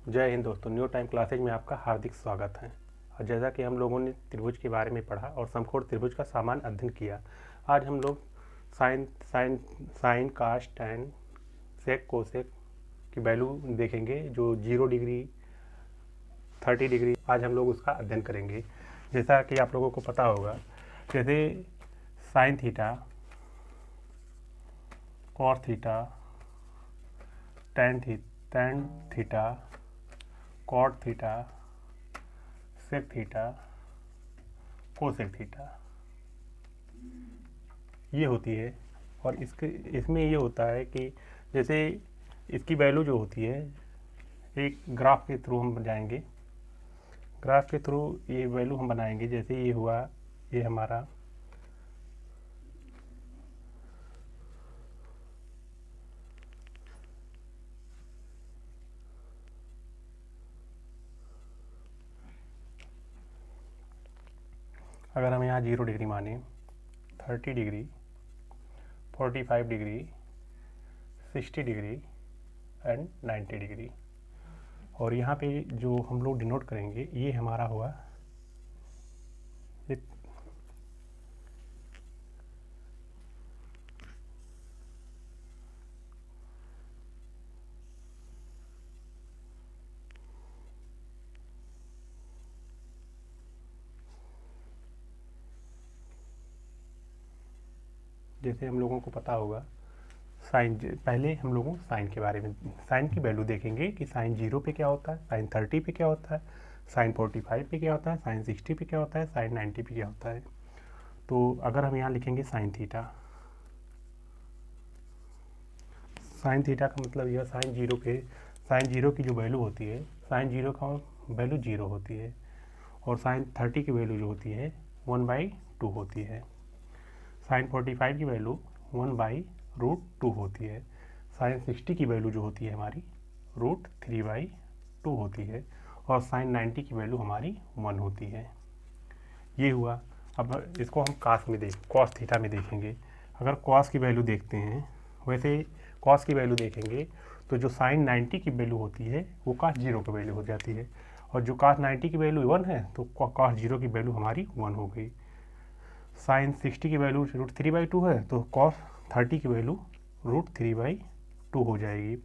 जय हिंद दोस्तों, new time classes में आपका हार्दिक स्वागत है। और जैसा कि हम लोगों ने त्रिभुज के बारे में पढ़ा और समकोण त्रिभुज का सामान्य अध्ययन किया, आज हम लोग साइन साइन साइन काश टैन सेक कोसेक की वैल्यू देखेंगे। जो 0 डिग्री 30 डिग्री आज हम लोग उसका अध्ययन करेंगे। जैसा कि आप लोगों को पता होगा, जैसे sine theta, cos theta, tan theta, cot theta, sec theta, cosec theta ये होती है। और इसमें ये होता है कि जैसे इसकी वैल्यू जो होती है, एक ग्राफ के थ्रू हम जाएंगे। ग्राफ के थ्रू ये वैल्यू हम बनाएंगे। जैसे ये हुआ, ये हमारा अगर हम यहाँ 0 डिग्री माने, 30 degree, 45 degree, 60 degree and 90 degree, और यहाँ पे जो हम लोग डिनोट करेंगे ये हमारा हुआ ये जैसे हम लोगों को पता होगा साइन, पहले हम लोगों साइन के बारे में, साइन की वैल्यू देखेंगे कि साइन 0 पे क्या होता है, साइन 30 पे क्या होता है, साइन 45 पे क्या होता है, साइन 60 पे क्या होता है, साइन 90 पे क्या होता है। तो अगर हम यहाँ लिखेंगे साइन थीटा, साइन थीटा का मतलब यह साइन 0 की जो वैल्यू होती है, साइन 0 का वैल्यू 0 होती है, और साइन 30 की वैल्यू जो होती है 1/2 होती है। साइन 45 की वैल्यू 1/√2 होती है। साइन 60 की वैल्यू जो होती है हमारी √3/2 होती है, और साइन 90 की वैल्यू हमारी 1 होती है। ये हुआ। अब इसको हम कॉस थीटा में देखेंगे। अगर कॉस की वैल्यू देखते हैं, वैसे कॉस की वैल्यू देखेंगे तो जो साइन 90 की वैल्यू होती है वो कॉस 0 की वैल्यू हो जाती है, और जो कॉस 90 की वैल्यू 1 है तो कॉस 0 की वैल्यू हमारी 1 हो गई। साइन 60 की वैल्यू √3/2 है तो कॉस 30 की वैल्यू √3/2 हो जाएगी,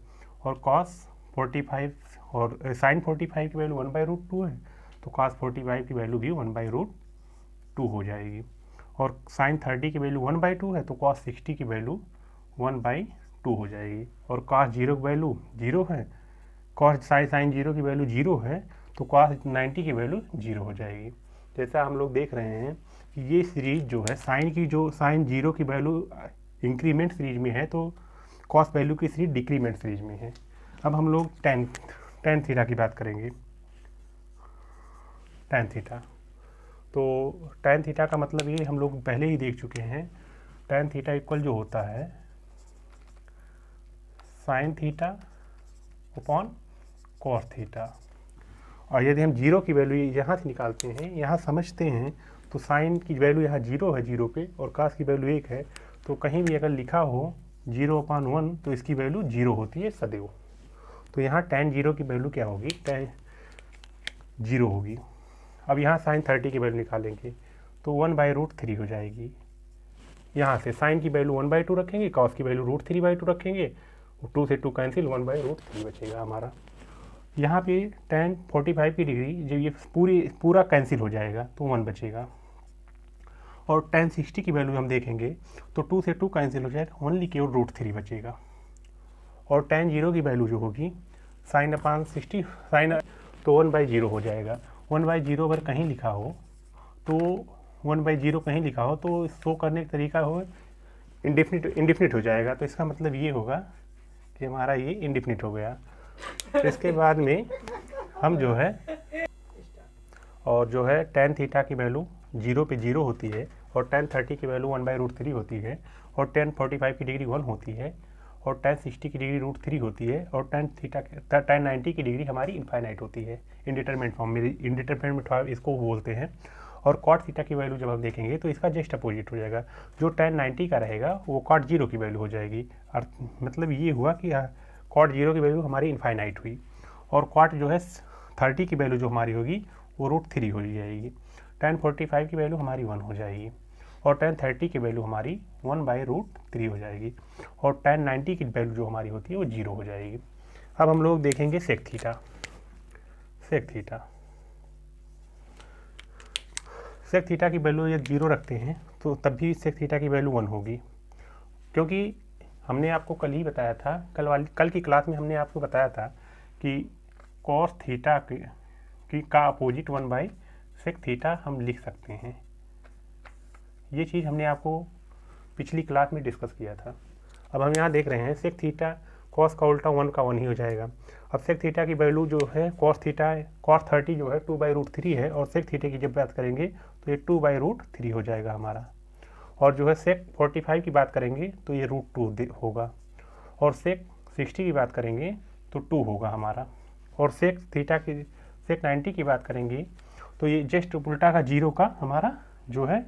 और कॉस 45 और साइन 45 की वैल्यू 1/√2 है तो कॉस 45 की वैल्यू भी 1/√2 हो जाएगी, और साइन 30 की वैल्यू 1/2 है तो कॉस 60 की वैल्यू 1/2 हो जाएगी, और कॉस 0 की वैल्यू 0 है, कॉस साइन 0 की वैल्यू 0 है तो कॉस 90 की वैल्यू 0 हो जाएगी। जैसा हम लोग देख रहे हैं कि ये सीरीज जो है साइन 0 की वैल्यू इंक्रीमेंट सीरीज में है, तो कॉस वैल्यू की सीरीज डिक्रीमेंट सीरीज में है। अब हम लोग टेन थीटा की बात करेंगे। टेन थीटा, तो टेन थीटा का मतलब ये हम लोग पहले ही देख चुके हैं। टेन थीटा इक्वल जो होता है sine theta upon cos theta. और यदि हम 0 की वैल्यू यहाँ से निकालते हैं, यहाँ समझते हैं, तो साइन की वैल्यू यहाँ 0 है 0 पे, और कास की वैल्यू 1 है, तो कहीं भी अगर लिखा हो 0/1 तो इसकी वैल्यू 0 होती है सदैव। तो यहाँ tan 0 की वैल्यू क्या होगी, tan 0 होगी। अब यहाँ साइन 30 की वैल्यू निकालेंगे तो 1/√3 हो जाएगी। यहाँ से साइन की वैल्यू 1/2 रखेंगे, कॉस की वैल्यू √3/2 रखेंगे, 2 से 2 कैंसिल, 1/√3 बचेगा हमारा। यहाँ पे tan 45 की डिग्री जब ये पूरा कैंसिल हो जाएगा तो 1 बचेगा, और tan 60 की वैल्यू हम देखेंगे तो 2 से 2 कैंसिल हो जाएगा, ओनली केवल √3 बचेगा, और tan 0 की वैल्यू जो होगी साइन अपान 60 साइन, तो 1/0 हो जाएगा। 1/0 अगर कहीं लिखा हो तो 1/0 कहीं लिखा हो तो शो करने का तरीका हो इंडिफिनिट हो जाएगा, तो इसका मतलब ये होगा कि हमारा ये इंडिफिनिट हो गया। इसके बाद में हम जो है tan थीटा की वैल्यू 0 पे 0 होती है, और tan 30 की वैल्यू 1/√3 होती है, और tan 45 की डिग्री 1 होती है, और tan 60 की डिग्री √3 होती है, और tan 90 की डिग्री हमारी इनफाइनाइट होती है, इंडिटरमिनेट फॉर्म इसको बोलते हैं। और कॉट थीटा की वैल्यू जब हम देखेंगे तो इसका जस्ट अपोजिट हो जाएगा, जो tan 90 का रहेगा वो कॉट 0 की वैल्यू हो जाएगी। मतलब ये हुआ कि कॉट 0 की वैल्यू हमारी इनफाइनाइट हुई, और क्वाट जो है 30 की वैल्यू जो हमारी होगी वो √3 हो जाएगी। tan 45 की वैल्यू हमारी 1 हो जाएगी और tan 30 की वैल्यू हमारी 1/√3 हो जाएगी और tan 90 की वैल्यू जो हमारी होती है वो 0 हो जाएगी। अब हम लोग देखेंगे सेक थीटा। सेक थीटा की वैल्यू यदि 0 रखते हैं तो तब भी सेक थीटा की वैल्यू 1 होगी, क्योंकि हमने आपको कल ही बताया था, कल की क्लास में हमने आपको बताया था कि कॉस थीटा का अपोजिट 1/सेक थीटा हम लिख सकते हैं। ये चीज़ हमने आपको पिछली क्लास में डिस्कस किया था। अब हम यहाँ देख रहे हैं सेक थीटा कॉस का उल्टा 1 का 1 ही हो जाएगा। अब सेक थीटा की वैल्यू जो है कॉस 30 जो है 2/√3 है और सेक थीटा की जब बात करेंगे तो ये 2/√3 हो जाएगा हमारा। और जो है सेक 45 की बात करेंगे तो ये √2 होगा और सेक 60 की बात करेंगे तो 2 होगा हमारा। और सेक 90 की बात करेंगे तो ये जस्ट उल्टा का 0 का हमारा जो है,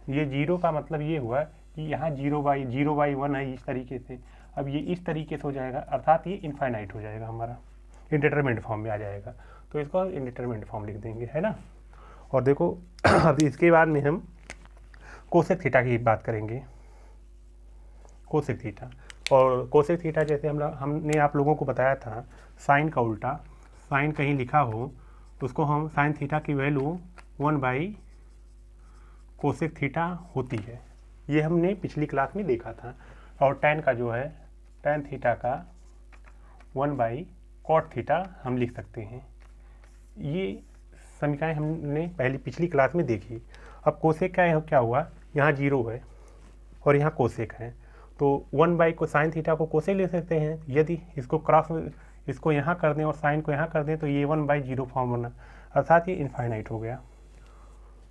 ये 0 का मतलब ये हुआ कि यहाँ 0/1 है इस तरीके से। अब ये इस तरीके से हो जाएगा, अर्थात ये इनफाइनाइट हो जाएगा हमारा, इंडिटरमिनेट फॉर्म में आ जाएगा। तो इसको हम इंडिटरमिनेट फॉर्म लिख देंगे, है ना। और देखो अब इसके बाद में हम कोसेक थीटा की बात करेंगे। कोसेक थीटा, और कोसेक थीटा जैसे हमने आप लोगों को बताया था, साइन का उल्टा, साइन कहीं लिखा हो तो उसको हम साइन थीटा की वैल्यू 1/कोसेक थीटा होती है, ये हमने पिछली क्लास में देखा था। और टैन का जो है टैन थीटा का 1/कॉट थीटा हम लिख सकते हैं। ये समीकरण हमने पिछली क्लास में देखी। अब कोसेक का क्या हुआ, यहाँ 0 है और यहाँ कोसेक है, तो 1/कोसाइन थीटा को कोसेक ले सकते हैं। यदि इसको यहाँ कर दें और साइन को यहाँ कर दें तो ये 1/0 फॉर्म बना, अर्थात ये इनफाइनाइट हो गया।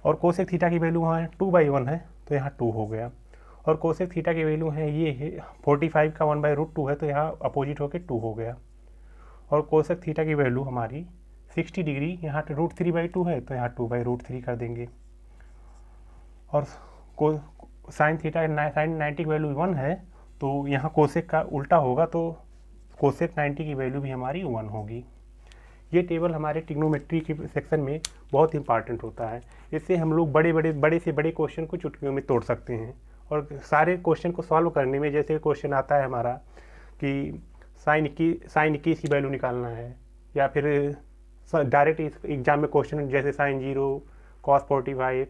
और कोसेक थीटा की वैल्यू वहाँ 2/1 है तो यहाँ 2 हो गया। और कोसेक थीटा की वैल्यू है ये है 45 का 1/√2 है तो यहाँ अपोजिट होकर 2 हो गया। और कोसेक थीटा की वैल्यू हमारी 60 डिग्री, यहाँ √3/2 है तो यहाँ 2/√3 कर देंगे। और साइन 90 की वैल्यू 1 है तो यहाँ कोसेक का उल्टा होगा तो कोसेक 90 की वैल्यू भी हमारी 1 होगी। ये टेबल हमारे ट्रिग्नोमेट्री के सेक्शन में बहुत इंपॉर्टेंट होता है। इससे हम लोग बड़े से बड़े क्वेश्चन को चुटकियों में तोड़ सकते हैं। और सारे क्वेश्चन को सॉल्व करने में, जैसे क्वेश्चन आता है हमारा कि साइन 21 की वैल्यू निकालना है, या फिर डायरेक्ट एग्जाम में क्वेश्चन जैसे साइन 0, कॉस 45,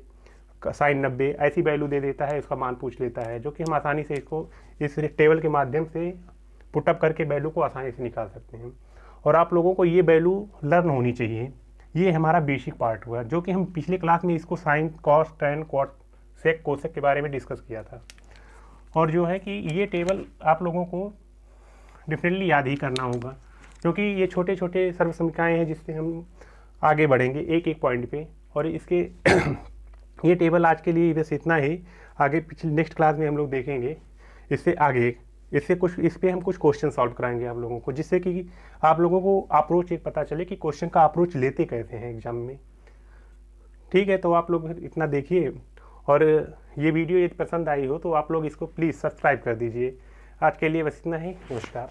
साइन 90 ऐसी वैल्यू दे देता है, इसका मान पूछ लेता है, जो कि हम आसानी से इसको इस टेबल के माध्यम से पुटअप करके वैल्यू को आसानी से निकाल सकते हैं। और आप लोगों को ये वैल्यू लर्न होनी चाहिए। ये हमारा बेसिक पार्ट हुआ, जो कि हम पिछले क्लास में इसको साइन, कॉस, टैन, कॉट, सेक, कोसेक के बारे में डिस्कस किया था। और जो है कि ये टेबल आप लोगों को डेफिनेटली याद ही करना होगा, क्योंकि ये छोटे छोटे सर्व समीकरण हैं जिससे हम आगे बढ़ेंगे एक एक पॉइंट पे। और इसके ये टेबल आज के लिए बस इतना ही। आगे पिछले नेक्स्ट क्लास में हम लोग देखेंगे इससे आगे, इस पे हम कुछ क्वेश्चन सॉल्व कराएंगे आप लोगों को, जिससे कि आप लोगों को अप्रोच एक पता चले कि क्वेश्चन का अप्रोच लेते कैसे हैं एग्जाम में। ठीक है, तो आप लोग इतना देखिए। और ये वीडियो यदि पसंद आई हो तो आप लोग इसको प्लीज़ सब्सक्राइब कर दीजिए। आज के लिए बस इतना ही। नमस्कार।